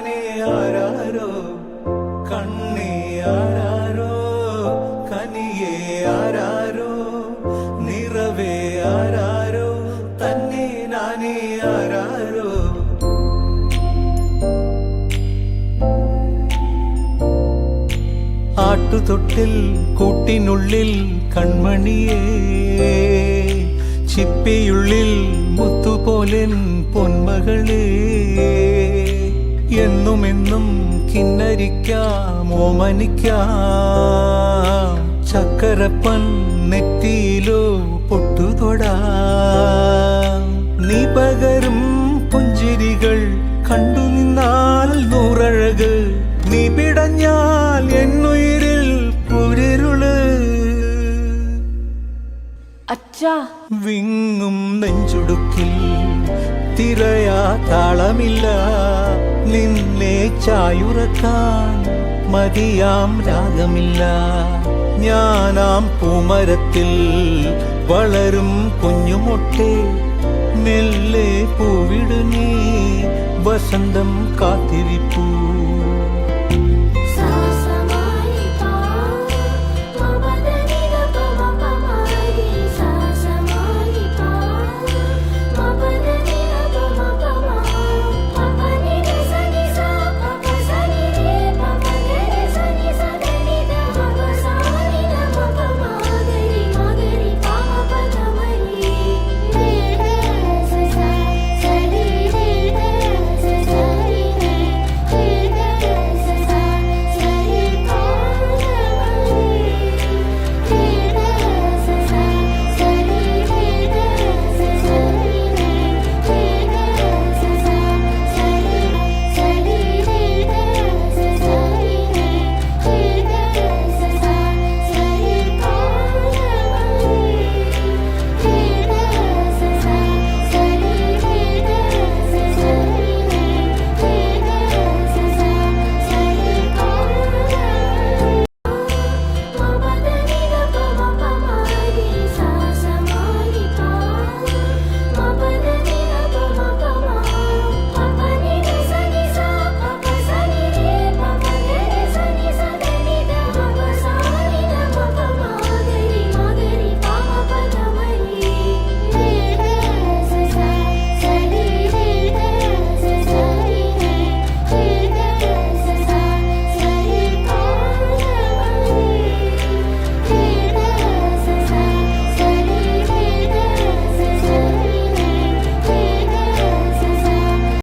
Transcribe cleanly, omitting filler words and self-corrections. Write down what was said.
നാനേ ആരാരോ കണ്ണേ ആരാരോ കനിയേ ആരാരോ നിറവേ ആരാരോ തന്നെ നാനേ ആരാരോ. ആട്ടുതൊട്ടിൽ കൂട്ടിനുള്ളിൽ കൺമണിയേ ചിപ്പിയുള്ളിൽ മുത്തുപോലെൻ പൊന്മകളേ എന്നുമെന്നും കിന്നരിക്കാം ഓമനിക്കാം ചക്കരപ്പൻ നെറ്റിയിലോ പൊട്ടുതൊടാം. നീ പകരും പുഞ്ചിരികൾ കണ്ടു നിന്നാൽ നൂറഴക് നീ പിടഞ്ഞാൽ എന്നുയിരിൽ കുരിരുള്. അച്ഛാ വിങ്ങും നെഞ്ചുടുക്കിൽ തിരയാ താളമില്ല നിന്നെ ചായുറക്കാൻ മതിയാം രാഗമില്ല. ഞാനാം പൂമരത്തിൽ വളരും കുഞ്ഞുമൊട്ടെ മെല്ലെ പൂവിടു നീ വസന്തം കാത്തിരിപ്പൂ.